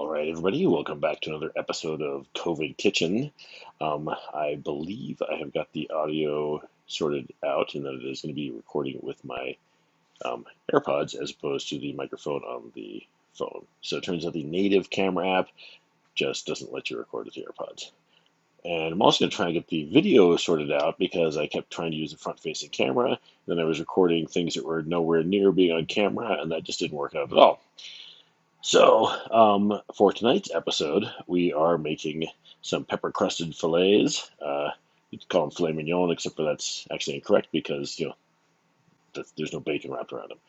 All right, everybody, welcome back to another episode of COVID Kitchen. I believe I have got the audio sorted out and that it is going to be recording with my AirPods as opposed to the microphone on the phone. So it turns out the native camera app just doesn't let you record with the AirPods. And I'm also going to try and get the video sorted out because I kept trying to use a front-facing camera. Then I was recording things that were nowhere near being on camera, and that just didn't work out at all. So, for tonight's episode, we are making some pepper-crusted fillets. You can call them filet mignon, except for that's actually incorrect because, there's no bacon wrapped around them.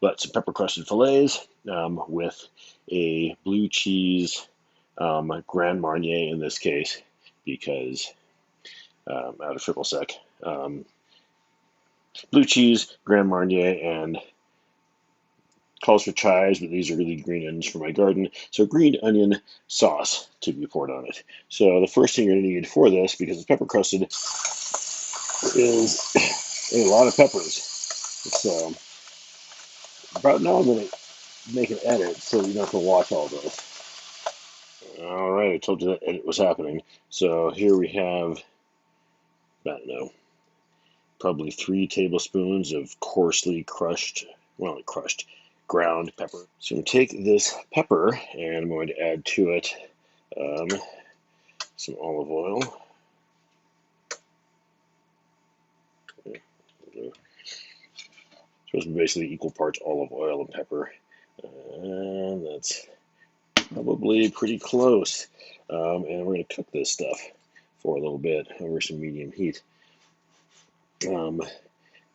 But some pepper-crusted fillets with a blue cheese Grand Marnier in this case, because out of triple sec. Blue cheese, Grand Marnier, and calls for chives, but these are really green onions from my garden. So green onion sauce to be poured on it. So the first thing you're going to need for this, because it's pepper crusted, is a lot of peppers. So about now I'm going to make an edit so you don't have to watch all this. All right, I told you that edit was happening. So here we have, I don't know, probably 3 tablespoons of coarsely ground pepper. So I'm going to take this pepper and I'm going to add to it some olive oil. Okay. Supposed to be basically equal parts olive oil and pepper. And that's probably pretty close. And we're going to cook this stuff for a little bit over some medium heat.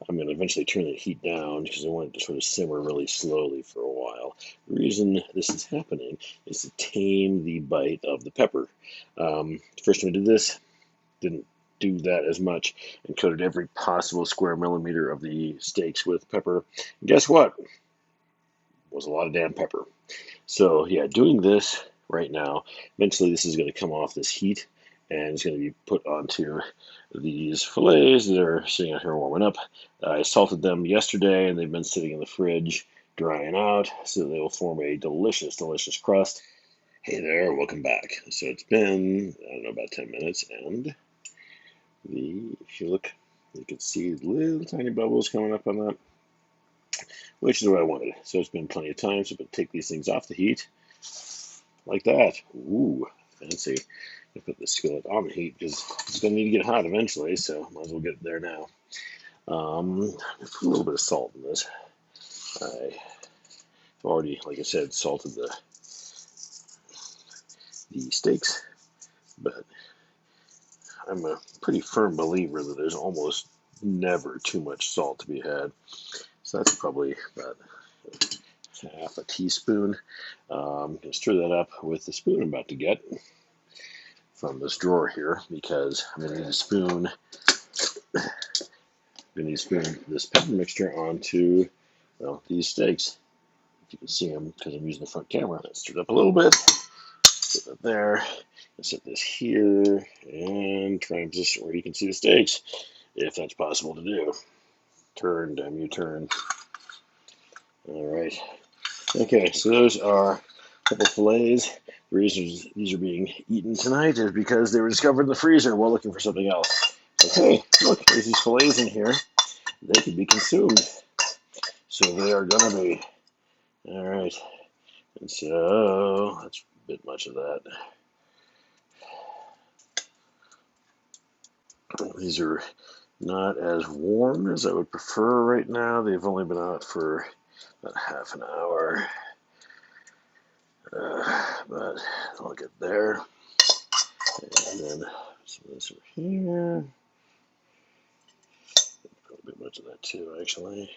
I'm going to eventually turn the heat down because I want it to sort of simmer really slowly for a while. The reason this is happening is to tame the bite of the pepper. First time I did this, didn't do that as much and coated every possible square millimeter of the steaks with pepper. And guess what? It was a lot of damn pepper. So yeah, doing this right now, eventually this is going to come off this heat and it's going to be put onto these fillets that are sitting out here warming up. I salted them yesterday and they've been sitting in the fridge drying out so they will form a delicious, delicious crust. Hey there, welcome back. So it's been, I don't know, about 10 minutes and if you look, you can see little tiny bubbles coming up on that, which is what I wanted. So it's been plenty of time, so I'm going to take these things off the heat like that. Ooh, fancy. I put the skillet on the heat because it's going to need to get hot eventually, so might as well get it there now. Put a little bit of salt in this. I've already, like I said, salted the steaks, but I'm a pretty firm believer that there's almost never too much salt to be had. So that's probably about half a teaspoon. I'm going to stir that up with the spoon I'm about to get from this drawer here because I'm going to need a spoon. I'm going to need to spoon this pepper mixture onto, well, these steaks. If you can see them because I'm using the front camera. Let's stir it up a little bit. Put that there. Set this here and try and position where you can see the steaks, if that's possible to do. Turn, damn you, turn. All right. Okay, so those are a couple fillets. The reason these are being eaten tonight is because they were discovered in the freezer while looking for something else. Okay, look, there's these fillets in here. They could be consumed. So they are going to be. All right. And so that's a bit much of that. These are not as warm as I would prefer right now. They've only been out for about half an hour. But I'll get there. And then some of this over here. Put a bit much of that too, actually.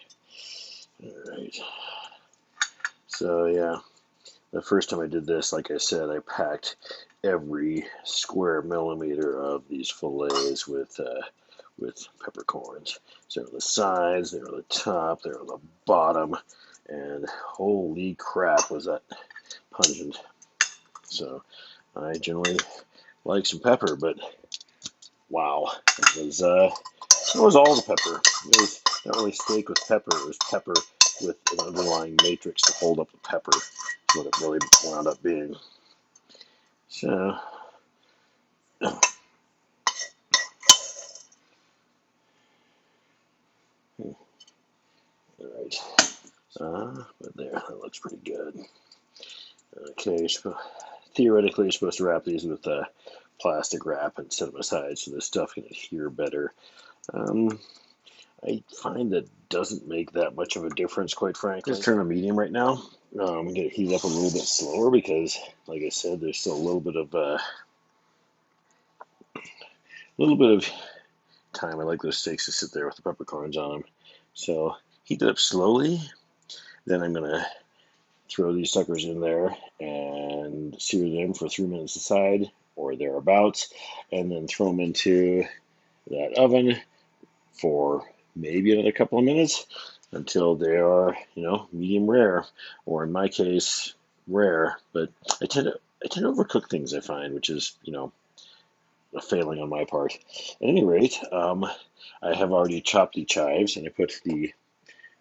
Alright. So, yeah. The first time I did this, like I said, I packed every square millimeter of these fillets with peppercorns. So they're on the sides, they're on the top, they're on the bottom, and holy crap was that pungent. So I generally like some pepper, but wow, it was all the pepper. It was not really steak with pepper, it was pepper with an underlying matrix to hold up the pepper. That's what it really wound up being. So, all right. But there, that looks pretty good. Okay, theoretically, you're supposed to wrap these with plastic wrap and set them aside so this stuff can adhere better. I find that doesn't make that much of a difference, quite frankly. Just turn on medium right now. I'm going to heat it up a little bit slower because, like I said, there's still a little bit of time. I like those steaks to sit there with the peppercorns on them. So heat it up slowly. Then I'm going to throw these suckers in there and sear them for 3 minutes aside or thereabouts, and then throw them into that oven for maybe another couple of minutes until they are, medium rare, or in my case, rare. But I tend to overcook things, I find, which is, a failing on my part. At any rate, I have already chopped the chives, and I put the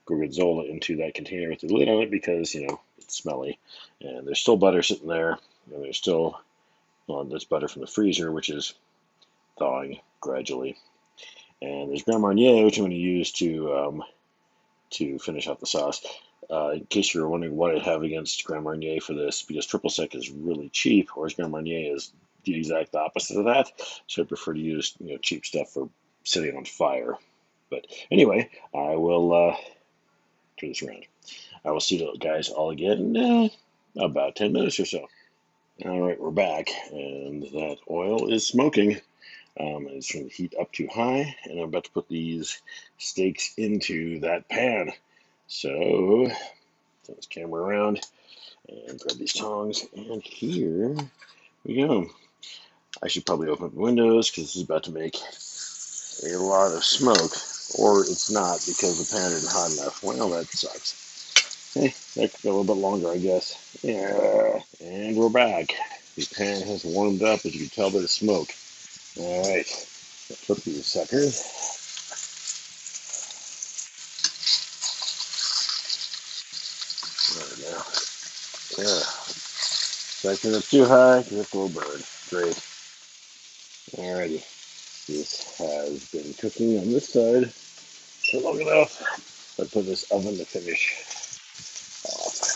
gorgonzola into that container with the lid on it because, it's smelly. And there's still butter sitting there, and there's still, there's butter from the freezer, which is thawing gradually. And there's Grand Marnier, which I'm going to use to finish off the sauce. In case you're wondering what I have against Grand Marnier for this, because triple sec is really cheap, whereas Grand Marnier is the exact opposite of that. So I prefer to use cheap stuff for sitting on fire. But anyway, I will turn this around. I will see you guys all again in about 10 minutes or so. All right, we're back, and that oil is smoking. It's trying to heat up too high, and I'm about to put these steaks into that pan. So, turn this camera around and grab these tongs, and here we go. I should probably open up the windows because this is about to make a lot of smoke, or it's not because the pan isn't hot enough. Well, that sucks. Hey, that could go a little bit longer, I guess. Yeah, and we're back. The pan has warmed up, as you can tell by the smoke. All right, flip these suckers. There we go. Yeah, second up too high, just a little burn. Great. Alrighty, this has been cooking on this side for long enough. I put this oven to finish off.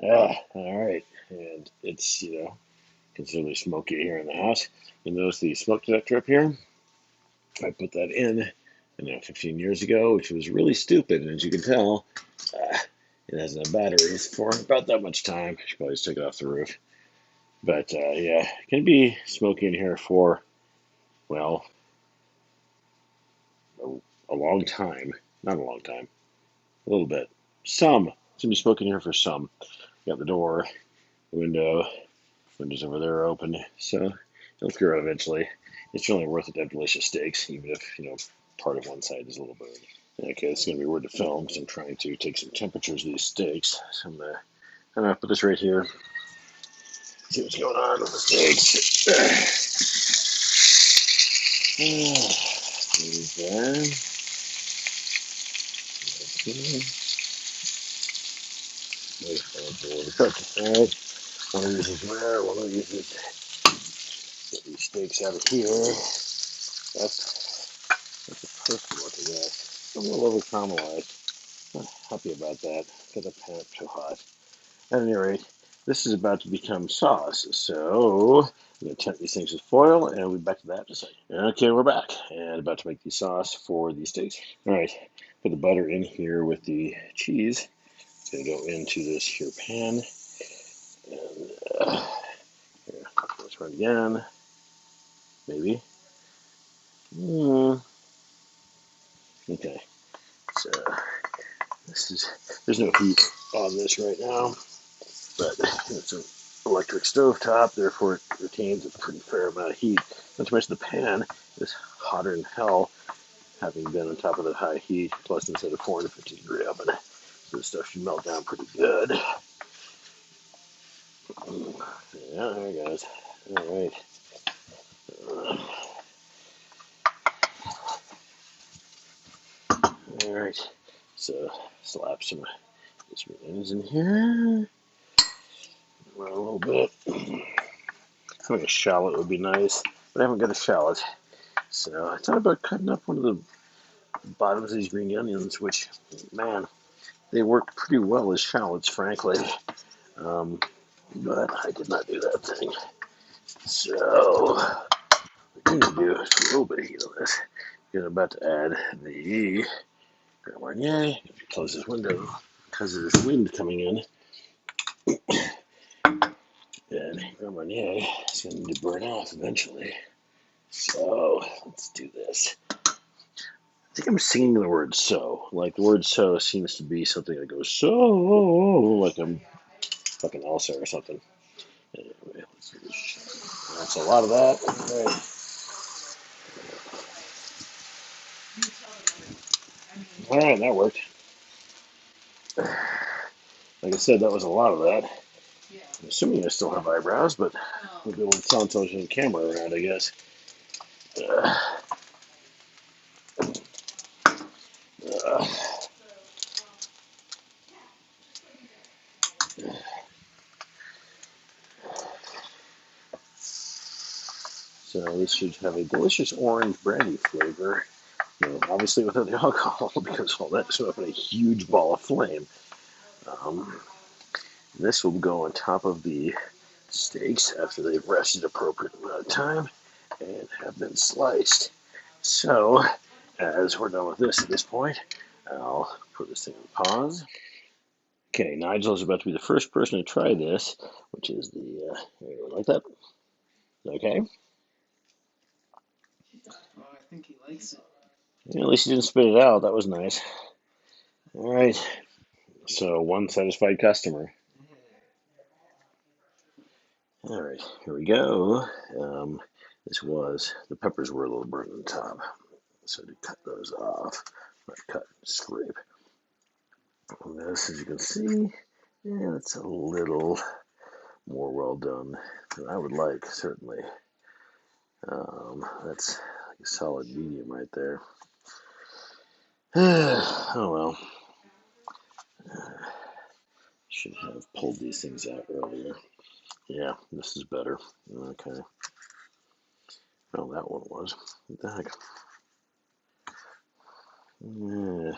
Oh, all right, and it's considerably smoky here in the house. You notice the smoke detector up here? I put that in, 15 years ago, which was really stupid. And as you can tell, it has no batteries for about that much time. I should probably just take it off the roof. But yeah, it can be smoky in here for, well, a long time. Not a long time. A little bit. Some. It's going to be smoky in here for some. Got the door, the window. Windows over there are open. So it'll clear out eventually. It's really worth it to have delicious steaks, even if, part of one side is a little burned. Okay, this is going to be weird to film because I'm trying to take some temperatures of these steaks. So I'm going to put this right here. See what's going on with the steaks. There's that. Okay. All right. One of these is rare. One of these is get these steaks out of here. That's a perfect look at that. A little over caramelized. Not happy about that. Got the pan too hot. At any rate, this is about to become sauce. So I'm going to tempt these things with foil, and we'll be back to that in a second. Okay, we're back, and about to make the sauce for these steaks. All right, put the butter in here with the cheese. It's going to go into this here pan. And here, let's try it again. Maybe. Okay, so there's no heat on this right now, but it's an electric stove top, therefore it retains a pretty fair amount of heat. Not to mention the pan is hotter than hell, having been on top of that high heat, plus instead of 450-degree oven. So this stuff should melt down pretty good. Yeah, there it goes. All right. All right. So slap some onions in here. Run a little bit. Having a shallot would be nice, but I haven't got a shallot. So I thought about cutting up one of the bottoms of these green onions, which, man, they worked pretty well as shallots, frankly. But I did not do that thing. So what I'm going to do is a little bit of heat on this. I'm about to add the Grand Marnier. Close this window because there's wind coming in. And Grand Marnier is going to need to burn off eventually. So let's do this. I think I'm singing the word so. Like the word so seems to be something that goes so, like I'm fucking Elsa or something. Anyway, let's do this. That's a lot of that. All right, that worked. Like I said, that was a lot of that. I'm assuming I still have eyebrows, but we'll be able to tell until there's a camera around, I guess. Uh, uh, so this should have a delicious orange brandy flavor. Obviously without the alcohol, because all that is up in a huge ball of flame. This will go on top of the steaks after they've rested appropriate amount of time and have been sliced. So, as we're done with this at this point, I'll put this thing on pause. Okay, Nigel is about to be the first person to try this, which is the, like that? Okay. Oh, I think he likes it. Yeah, at least he didn't spit it out. That was nice. All right. So, one satisfied customer. All right, here we go. The peppers were a little burnt on the top. So to cut those off, not cut, scrape. And this, as you can see, yeah, it's a little more well done than I would like, certainly. That's like a solid medium right there. Oh well. Should have pulled these things out earlier. Yeah, this is better. Okay. Oh, that one was. What the heck? Yeah.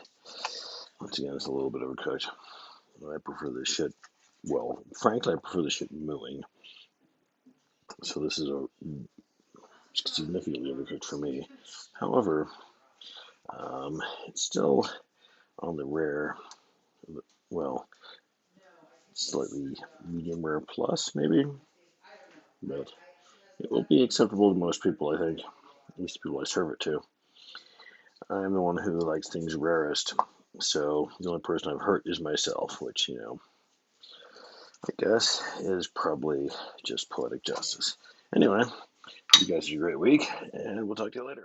Once again, it's a little bit overcooked. I prefer this shit. Well, frankly, I prefer this shit mooing. So this is a significantly overcooked for me. However, it's still on the rare, well, slightly medium rare plus, maybe. But it will be acceptable to most people, I think. At least the people I serve it to. I'm the one who likes things rarest. So the only person I've hurt is myself, which, I guess is probably just poetic justice. Anyway, you guys have a great week, and we'll talk to you later.